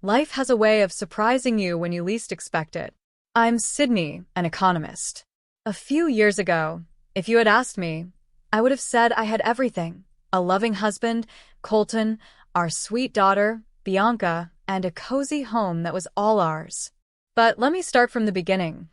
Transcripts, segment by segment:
Life has a way of surprising you when you least expect it. I'm Sydney, an economist. A few years ago, if you had asked me, I would have said I had everything. A loving husband, Colton, our sweet daughter, Bianca, and a cozy home that was all ours. But let me start from the beginning,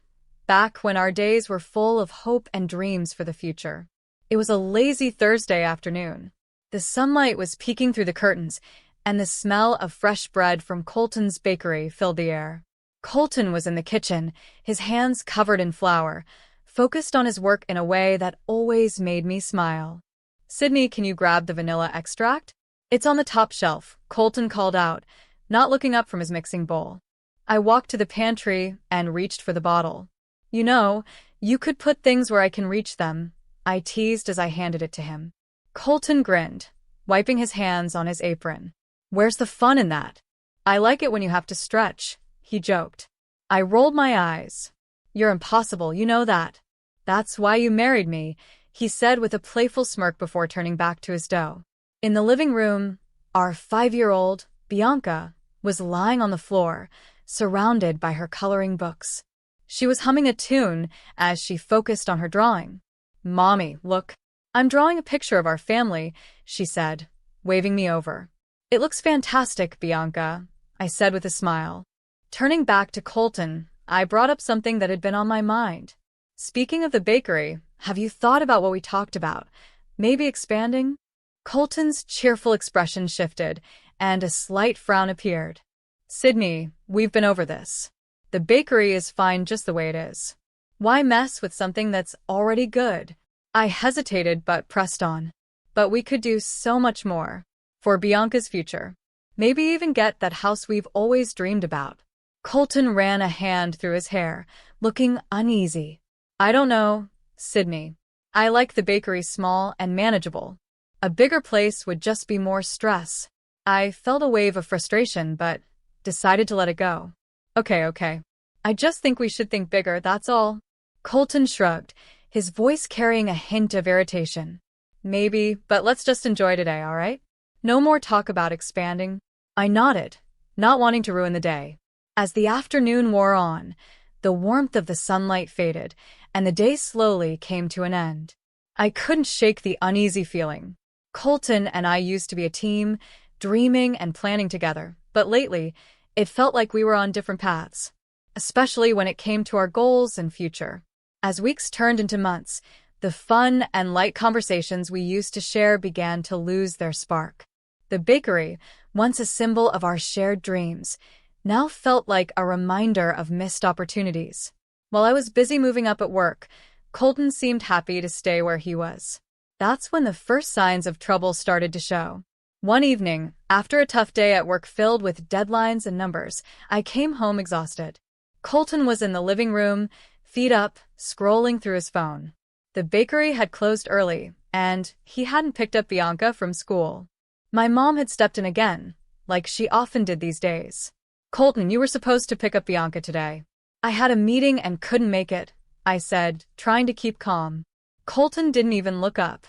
back when our days were full of hope and dreams for the future. It was a lazy Thursday afternoon. The sunlight was peeking through the curtains, and the smell of fresh bread from Colton's bakery filled the air. Colton was in the kitchen, his hands covered in flour, focused on his work in a way that always made me smile. "Sydney, can you grab the vanilla extract? It's on the top shelf," Colton called out, not looking up from his mixing bowl. I walked to the pantry and reached for the bottle. "You know, you could put things where I can reach them," I teased as I handed it to him. Colton grinned, wiping his hands on his apron. "Where's the fun in that? I like it when you have to stretch," he joked. I rolled my eyes. "You're impossible, you know that. That's why you married me," he said with a playful smirk before turning back to his dough. In the living room, our 5-year-old, Bianca, was lying on the floor, surrounded by her coloring books. She was humming a tune as she focused on her drawing. "Mommy, look. I'm drawing a picture of our family," she said, waving me over. "It looks fantastic, Bianca," I said with a smile. Turning back to Colton, I brought up something that had been on my mind. "Speaking of the bakery, have you thought about what we talked about? Maybe expanding?" Colton's cheerful expression shifted, and a slight frown appeared. "Sydney, we've been over this. The bakery is fine just the way it is. Why mess with something that's already good?" I hesitated but pressed on. "But we could do so much more. For Bianca's future. Maybe even get that house we've always dreamed about." Colton ran a hand through his hair, looking uneasy. "I don't know, Sydney. I like the bakery small and manageable. A bigger place would just be more stress." I felt a wave of frustration but decided to let it go. Okay. I just think we should think bigger, that's all." Colton shrugged, his voice carrying a hint of irritation. "Maybe, but let's just enjoy today, all right? No more talk about expanding." I nodded, not wanting to ruin the day. As the afternoon wore on, the warmth of the sunlight faded, and the day slowly came to an end. I couldn't shake the uneasy feeling. Colton and I used to be a team, dreaming and planning together, but lately, it felt like we were on different paths, especially when it came to our goals and future. As weeks turned into months, the fun and light conversations we used to share began to lose their spark. The bakery, once a symbol of our shared dreams, now felt like a reminder of missed opportunities. While I was busy moving up at work, Colton seemed happy to stay where he was. That's when the first signs of trouble started to show. One evening, after a tough day at work filled with deadlines and numbers, I came home exhausted. Colton was in the living room, feet up, scrolling through his phone. The bakery had closed early, and he hadn't picked up Bianca from school. My mom had stepped in again, like she often did these days. "Colton, you were supposed to pick up Bianca today." "I had a meeting and couldn't make it," I said, trying to keep calm. Colton didn't even look up.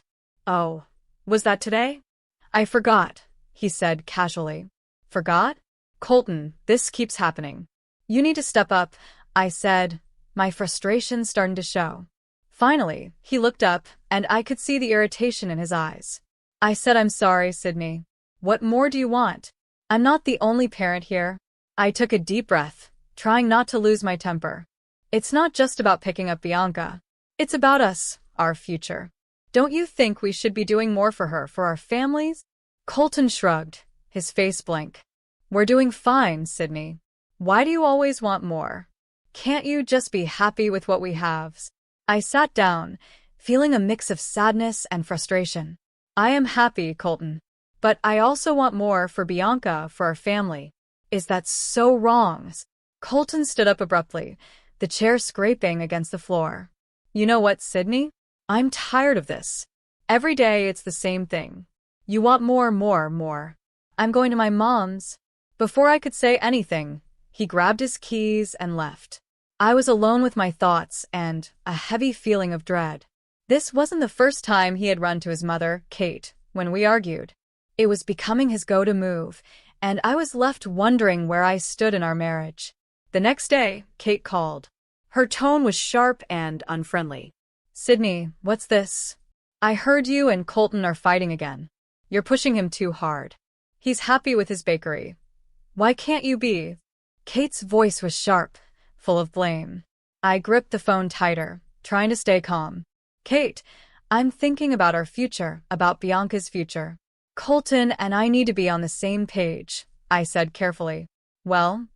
"Oh, was that today?" "I forgot," he said casually. "Forgot? Colton, this keeps happening. You need to step up," I said, my frustration starting to show. Finally, he looked up, and I could see the irritation in his eyes. I said, "I'm sorry, Sydney. What more do you want? I'm not the only parent here." I took a deep breath, trying not to lose my temper. "It's not just about picking up Bianca. It's about us, our future. Don't you think we should be doing more for her, for our families?" Colton shrugged, his face blank. "We're doing fine, Sydney. Why do you always want more? Can't you just be happy with what we have?" I sat down, feeling a mix of sadness and frustration. "I am happy, Colton. But I also want more for Bianca, for our family." "Is that so wrong?" Colton stood up abruptly, the chair scraping against the floor. "You know what, Sydney? I'm tired of this. Every day it's the same thing. You want more. I'm going to my mom's." Before I could say anything, he grabbed his keys and left. I was alone with my thoughts and a heavy feeling of dread. This wasn't the first time he had run to his mother, Kate, when we argued. It was becoming his go-to move, and I was left wondering where I stood in our marriage. The next day, Kate called. Her tone was sharp and unfriendly. Sydney, what's this? I heard you and Colton are fighting again. You're pushing him too hard. He's happy with his bakery. Why can't you be? Kate's voice was sharp, full of blame. I gripped the phone tighter, trying to stay calm. Kate, I'm thinking about our future, about Bianca's future. Colton and I need to be on the same page, I said carefully. Well,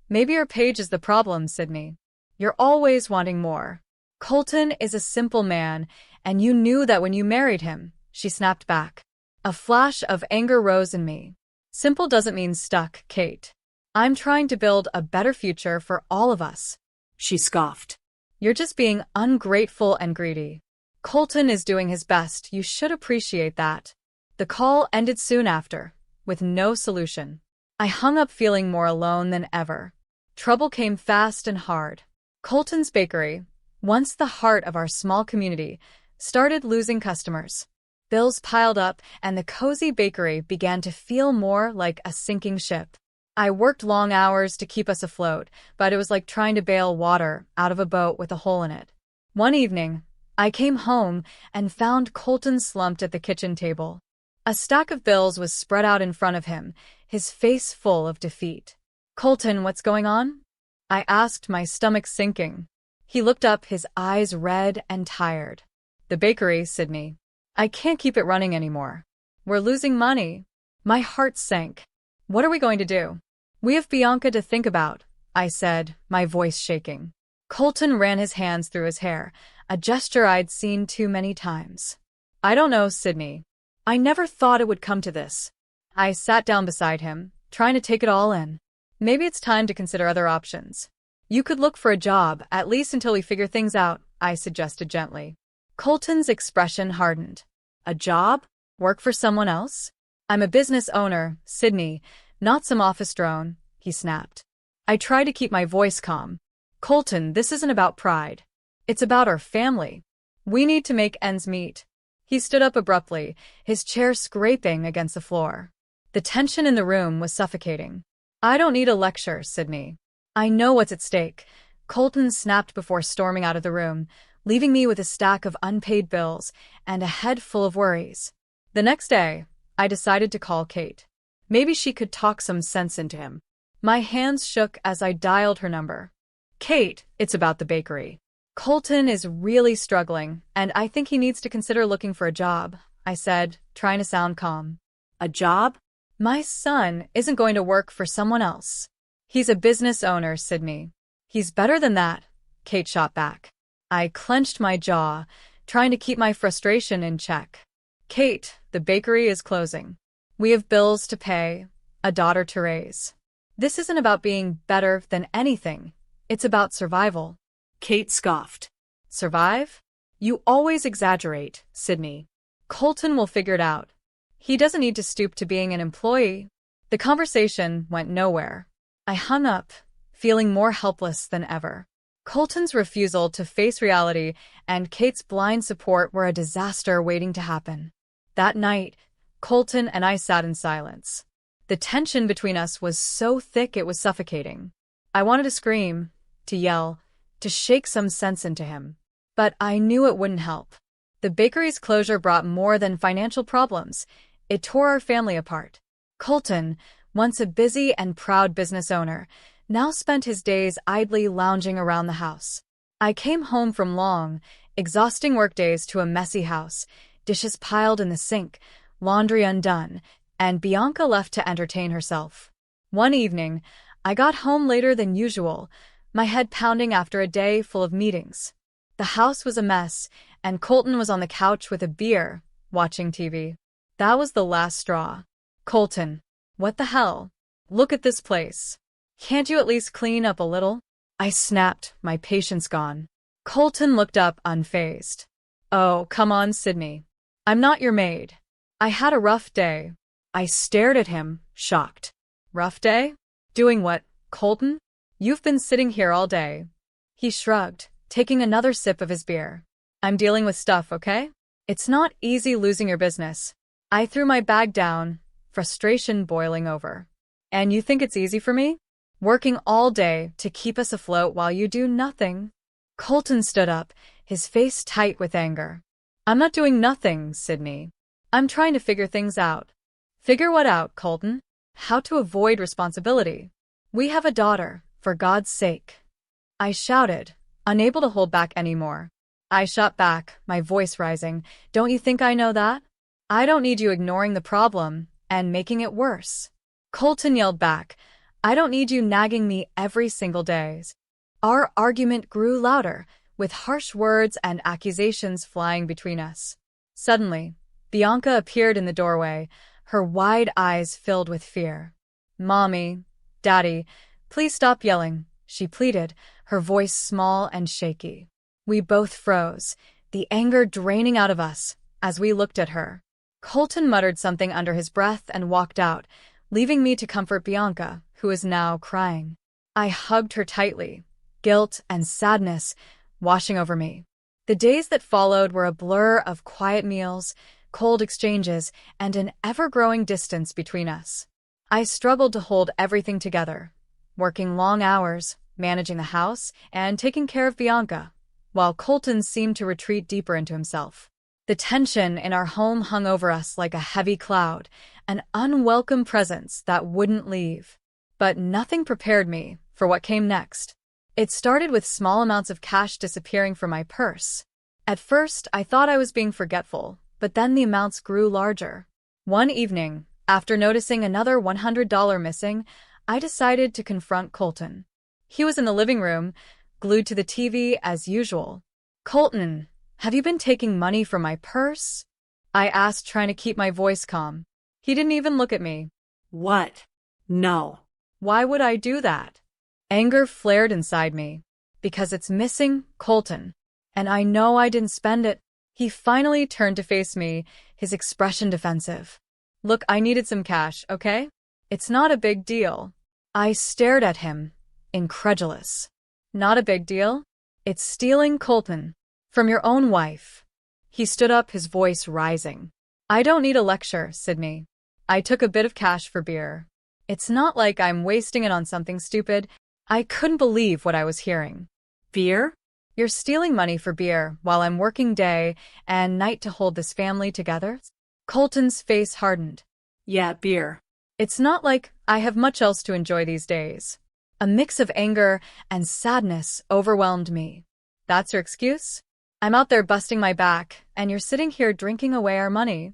maybe your page is the problem, Sydney. You're always wanting more. Colton is a simple man, and you knew that when you married him, she snapped back. A flash of anger rose in me. Simple doesn't mean stuck, Kate. I'm trying to build a better future for all of us. She scoffed. You're just being ungrateful and greedy. Colton is doing his best. You should appreciate that. The call ended soon after, with no solution. I hung up feeling more alone than ever. Trouble came fast and hard. Colton's bakery, once the heart of our small community, started losing customers. Bills piled up, and the cozy bakery began to feel more like a sinking ship. I worked long hours to keep us afloat, but it was like trying to bail water out of a boat with a hole in it. One evening, I came home and found Colton slumped at the kitchen table. A stack of bills was spread out in front of him, his face full of defeat. Colton, what's going on? I asked, my stomach sinking. He looked up, his eyes red and tired. The bakery, Sydney. I can't keep it running anymore. We're losing money. My heart sank. What are we going to do? We have Bianca to think about, I said, my voice shaking. Colton ran his hands through his hair, a gesture I'd seen too many times. I don't know, Sydney. I never thought it would come to this. I sat down beside him, trying to take it all in. Maybe it's time to consider other options. You could look for a job, at least until we figure things out, I suggested gently. Colton's expression hardened. A job? Work for someone else? I'm a business owner, Sydney, not some office drone, he snapped. I tried to keep my voice calm. Colton, this isn't about pride. It's about our family. We need to make ends meet. He stood up abruptly, his chair scraping against the floor. The tension in the room was suffocating. I don't need a lecture, Sydney. I know what's at stake. Colton snapped before storming out of the room, leaving me with a stack of unpaid bills and a head full of worries. The next day, I decided to call Kate. Maybe she could talk some sense into him. My hands shook as I dialed her number. Kate, it's about the bakery. Colton is really struggling, and I think he needs to consider looking for a job, I said, trying to sound calm. A job? My son isn't going to work for someone else. He's a business owner, Sydney. He's better than that, Kate shot back. I clenched my jaw, trying to keep my frustration in check. Kate, the bakery is closing. We have bills to pay, a daughter to raise. This isn't about being better than anything. It's about survival. Kate scoffed. Survive? You always exaggerate, Sydney. Colton will figure it out. He doesn't need to stoop to being an employee. The conversation went nowhere. I hung up, feeling more helpless than ever. Colton's refusal to face reality and Kate's blind support were a disaster waiting to happen. That night, Colton and I sat in silence. The tension between us was so thick it was suffocating. I wanted to scream, to yell, to shake some sense into him. But I knew it wouldn't help. The bakery's closure brought more than financial problems. It tore our family apart. Colton, once a busy and proud business owner, now spent his days idly lounging around the house. I came home from long, exhausting workdays to a messy house, dishes piled in the sink, laundry undone, and Bianca left to entertain herself. One evening, I got home later than usual, my head pounding after a day full of meetings. The house was a mess, and Colton was on the couch with a beer, watching TV. That was the last straw. Colton, what the hell? Look at this place. Can't you at least clean up a little? I snapped, my patience gone. Colton looked up unfazed. Oh, come on, Sydney. I'm not your maid. I had a rough day. I stared at him, shocked. Rough day? Doing what, Colton? You've been sitting here all day. He shrugged, taking another sip of his beer. I'm dealing with stuff, okay? It's not easy losing your business. I threw my bag down, frustration boiling over. And you think it's easy for me? Working all day to keep us afloat while you do nothing. Colton stood up, his face tight with anger. I'm not doing nothing, Sydney. I'm trying to figure things out. Figure what out, Colton? How to avoid responsibility. We have a daughter, for God's sake. I shouted, unable to hold back anymore. I shot back, my voice rising. Don't you think I know that? I don't need you ignoring the problem and making it worse. Colton yelled back, I don't need you nagging me every single day. Our argument grew louder, with harsh words and accusations flying between us. Suddenly, Bianca appeared in the doorway, her wide eyes filled with fear. Mommy, Daddy, please stop yelling, she pleaded, her voice small and shaky. We both froze, the anger draining out of us, as we looked at her. Colton muttered something under his breath and walked out, leaving me to comfort Bianca, who was now crying. I hugged her tightly, guilt and sadness washing over me. The days that followed were a blur of quiet meals, cold exchanges, and an ever-growing distance between us. I struggled to hold everything together, working long hours, managing the house, and taking care of Bianca, while Colton seemed to retreat deeper into himself. The tension in our home hung over us like a heavy cloud, an unwelcome presence that wouldn't leave. But nothing prepared me for what came next. It started with small amounts of cash disappearing from my purse. At first, I thought I was being forgetful, but then the amounts grew larger. One evening, after noticing another $100 missing, I decided to confront Colton. He was in the living room, glued to the TV as usual. Colton, have you been taking money from my purse? I asked, trying to keep my voice calm. He didn't even look at me. What? No. Why would I do that? Anger flared inside me. Because it's missing, Colton. And I know I didn't spend it. He finally turned to face me, his expression defensive. Look, I needed some cash, okay? It's not a big deal. I stared at him, incredulous. Not a big deal? It's stealing, Colton. From your own wife. He stood up, his voice rising. I don't need a lecture, Sydney. I took a bit of cash for beer. It's not like I'm wasting it on something stupid. I couldn't believe what I was hearing. Beer? You're stealing money for beer while I'm working day and night to hold this family together? Colton's face hardened. Yeah, beer. It's not like I have much else to enjoy these days. A mix of anger and sadness overwhelmed me. That's your excuse? I'm out there busting my back, and you're sitting here drinking away our money.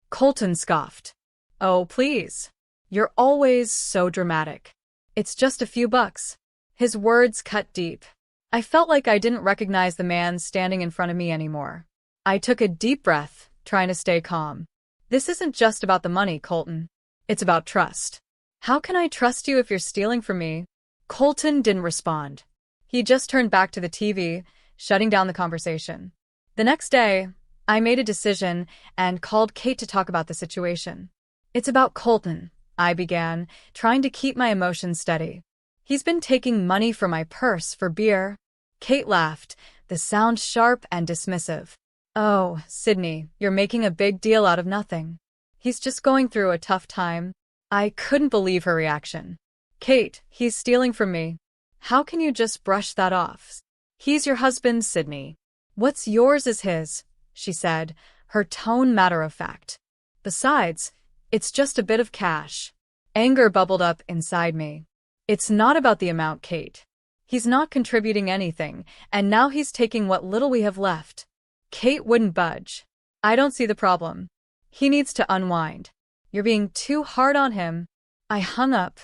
Colton scoffed. Oh, please. You're always so dramatic. It's just a few bucks. His words cut deep. I felt like I didn't recognize the man standing in front of me anymore. I took a deep breath, trying to stay calm. This isn't just about the money, Colton. It's about trust. How can I trust you if you're stealing from me? Colton didn't respond. He just turned back to the TV, shutting down the conversation. The next day, I made a decision and called Kate to talk about the situation. It's about Colton, I began, trying to keep my emotions steady. He's been taking money from my purse for beer. Kate laughed, the sound sharp and dismissive. Oh, Sydney, you're making a big deal out of nothing. He's just going through a tough time. I couldn't believe her reaction. Kate, he's stealing from me. How can you just brush that off? He's your husband, Sydney. What's yours is his, she said, her tone matter-of-fact. Besides, it's just a bit of cash. Anger bubbled up inside me. It's not about the amount, Kate. He's not contributing anything, and now he's taking what little we have left. Kate wouldn't budge. I don't see the problem. He needs to unwind. You're being too hard on him. I hung up,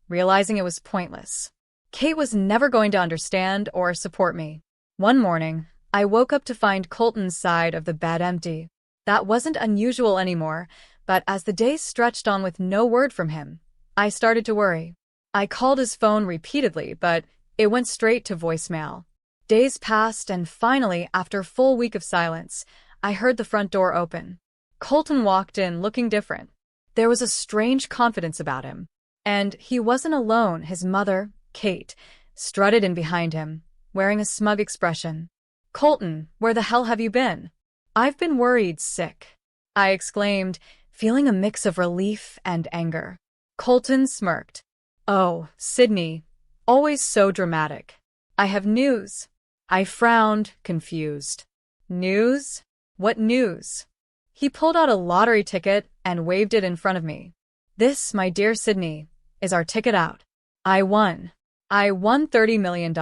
realizing it was pointless. Kate was never going to understand or support me. One morning, I woke up to find Colton's side of the bed empty. That wasn't unusual anymore, but as the days stretched on with no word from him, I started to worry. I called his phone repeatedly, but it went straight to voicemail. Days passed, and finally, after a full week of silence, I heard the front door open. Colton walked in looking different. There was a strange confidence about him. And he wasn't alone. His mother, Kate, strutted in behind him, wearing a smug expression. Colton, where the hell have you been? I've been worried sick, I exclaimed, feeling a mix of relief and anger. Colton smirked. Oh, Sydney, always so dramatic. I have news. I frowned, confused. News? What news? He pulled out a lottery ticket and waved it in front of me. This, my dear Sydney, is our ticket out. I won. I won $30 million.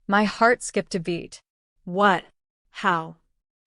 My heart skipped a beat. What? How?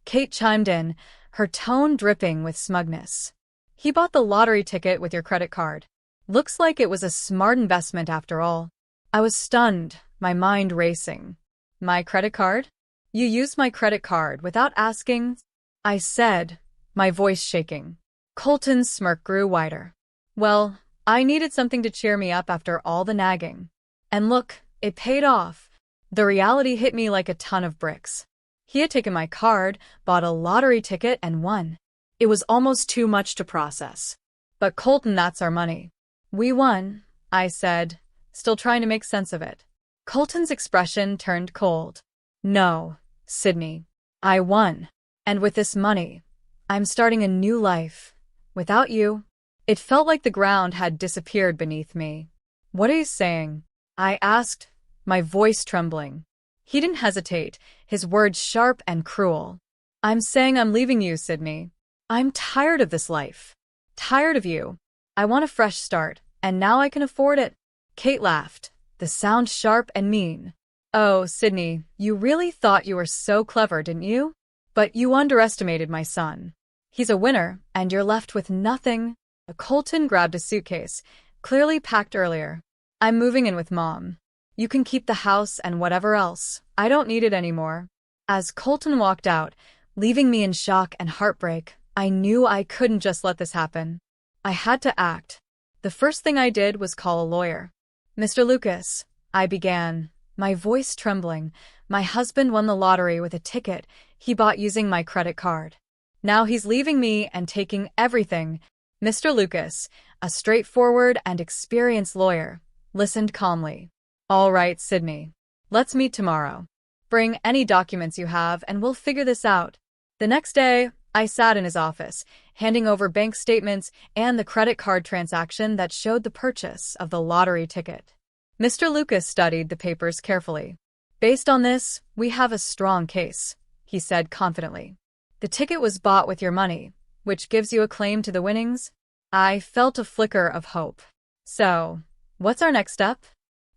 Kate chimed in, her tone dripping with smugness. He bought the lottery ticket with your credit card. Looks like it was a smart investment after all. I was stunned, my mind racing. My credit card? You used my credit card without asking? I said, my voice shaking. Colton's smirk grew wider. Well, I needed something to cheer me up after all the nagging. And look, it paid off. The reality hit me like a ton of bricks. He had taken my card, bought a lottery ticket, and won. It was almost too much to process. But Colton, that's our money. We won, I said, still trying to make sense of it. Colton's expression turned cold. No, Sydney. I won. And with this money, I'm starting a new life. Without you. It felt like the ground had disappeared beneath me. What are you saying? I asked, my voice trembling. He didn't hesitate, his words sharp and cruel. I'm saying I'm leaving you, Sydney. I'm tired of this life. Tired of you. I want a fresh start, and now I can afford it. Kate laughed, the sound sharp and mean. Oh, Sydney, you really thought you were so clever, didn't you? But you underestimated my son. He's a winner, and you're left with nothing. Colton grabbed a suitcase, clearly packed earlier. I'm moving in with Mom. You can keep the house and whatever else. I don't need it anymore. As Colton walked out, leaving me in shock and heartbreak, I knew I couldn't just let this happen. I had to act. The first thing I did was call a lawyer. Mr. Lucas, I began, my voice trembling. My husband won the lottery with a ticket he bought using my credit card. Now he's leaving me and taking everything. Mr. Lucas, a straightforward and experienced lawyer, listened calmly. All right, Sydney. Let's meet tomorrow. Bring any documents you have and we'll figure this out. The next day, I sat in his office, handing over bank statements and the credit card transaction that showed the purchase of the lottery ticket. Mr. Lucas studied the papers carefully. Based on this, we have a strong case, he said confidently. The ticket was bought with your money, which gives you a claim to the winnings. I felt a flicker of hope. So, what's our next step?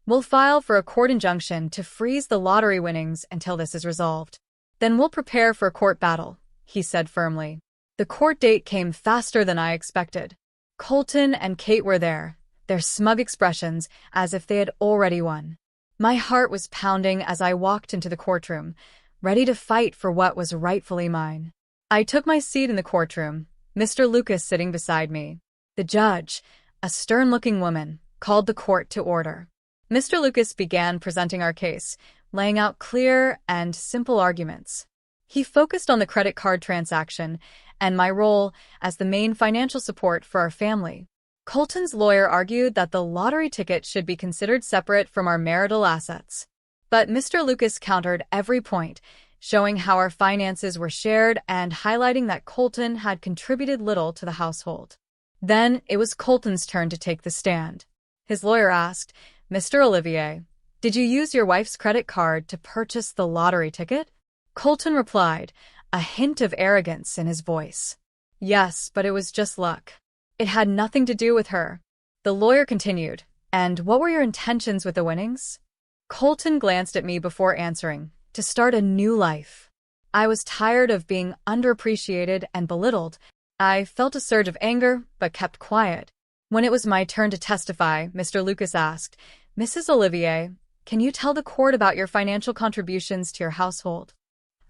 We'll file for a court injunction to freeze the lottery winnings until this is resolved. Then we'll prepare for a court battle, he said firmly. The court date came faster than I expected. Colton and Kate were there, their smug expressions as if they had already won. My heart was pounding as I walked into the courtroom, ready to fight for what was rightfully mine. I took my seat in the courtroom, Mr. Lucas sitting beside me. The judge, a stern-looking woman, called the court to order. Mr. Lucas began presenting our case, laying out clear and simple arguments. He focused on the credit card transaction and my role as the main financial support for our family. Colton's lawyer argued that the lottery ticket should be considered separate from our marital assets. But Mr. Lucas countered every point, showing how our finances were shared and highlighting that Colton had contributed little to the household. Then it was Colton's turn to take the stand. His lawyer asked, Mr. Olivier, did you use your wife's credit card to purchase the lottery ticket? Colton replied, a hint of arrogance in his voice. Yes, but it was just luck. It had nothing to do with her. The lawyer continued, and what were your intentions with the winnings? Colton glanced at me before answering, to start a new life. I was tired of being underappreciated and belittled. I felt a surge of anger, but kept quiet. When it was my turn to testify, Mr. Lucas asked, Mrs. Olivier, can you tell the court about your financial contributions to your household?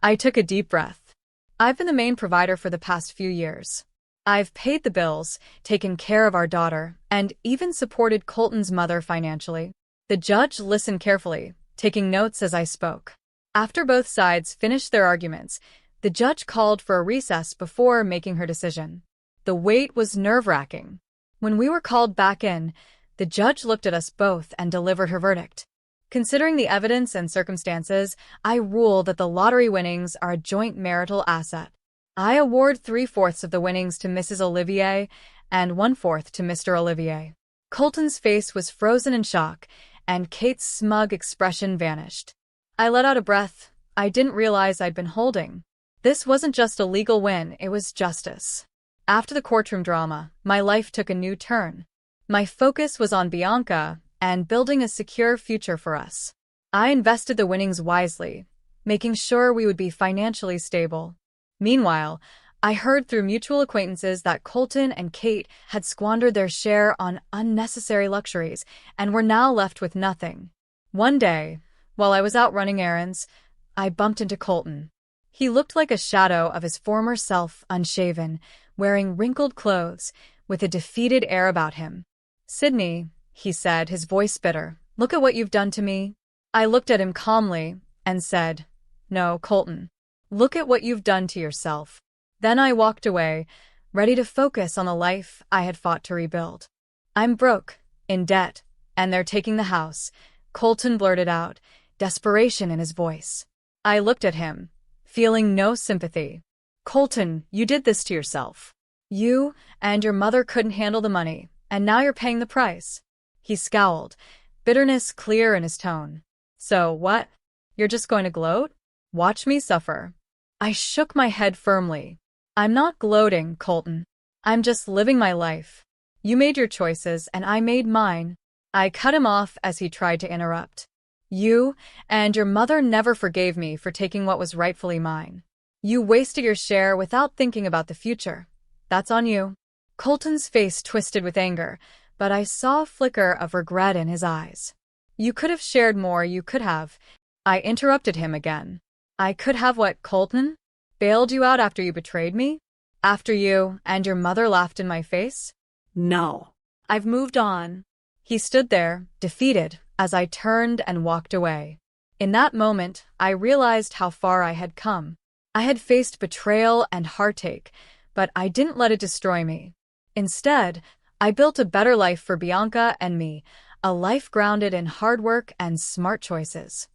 I took a deep breath. I've been the main provider for the past few years. I've paid the bills, taken care of our daughter, and even supported Colton's mother financially. The judge listened carefully, taking notes as I spoke. After both sides finished their arguments, the judge called for a recess before making her decision. The wait was nerve-wracking. When we were called back in, the judge looked at us both and delivered her verdict. Considering the evidence and circumstances, I rule that the lottery winnings are a joint marital asset. I award 3/4 of the winnings to Mrs. Olivier and 1/4 to Mr. Olivier. Colton's face was frozen in shock, and Kate's smug expression vanished. I let out a breath I didn't realize I'd been holding. This wasn't just a legal win, it was justice. After the courtroom drama, my life took a new turn. My focus was on Bianca and building a secure future for us. I invested the winnings wisely, making sure we would be financially stable. Meanwhile, I heard through mutual acquaintances that Colton and Kate had squandered their share on unnecessary luxuries and were now left with nothing. One day, while I was out running errands, I bumped into Colton. He looked like a shadow of his former self, unshaven, wearing wrinkled clothes, with a defeated air about him. "Sydney," he said, his voice bitter, "look at what you've done to me." I looked at him calmly and said, "No, Colton. Look at what you've done to yourself." Then I walked away, ready to focus on the life I had fought to rebuild. "I'm broke, in debt, and they're taking the house," Colton blurted out, desperation in his voice. I looked at him, feeling no sympathy. "Colton, you did this to yourself. You and your mother couldn't handle the money, and now you're paying the price." He scowled, bitterness clear in his tone. "So what? You're just going to gloat? Watch me suffer." I shook my head firmly. "I'm not gloating, Colton. I'm just living my life. You made your choices and I made mine." I cut him off as he tried to interrupt. "You and your mother never forgave me for taking what was rightfully mine. You wasted your share without thinking about the future. That's on you." Colton's face twisted with anger, but I saw a flicker of regret in his eyes. "You could have shared more, you could have." I interrupted him again. "I could have what, Colton? Bailed you out after you betrayed me? After you and your mother laughed in my face?" No. I've moved on. He stood there, defeated, as I turned and walked away. In that moment, I realized how far I had come. I had faced betrayal and heartache, but I didn't let it destroy me. Instead, I built a better life for Bianca and me, a life grounded in hard work and smart choices.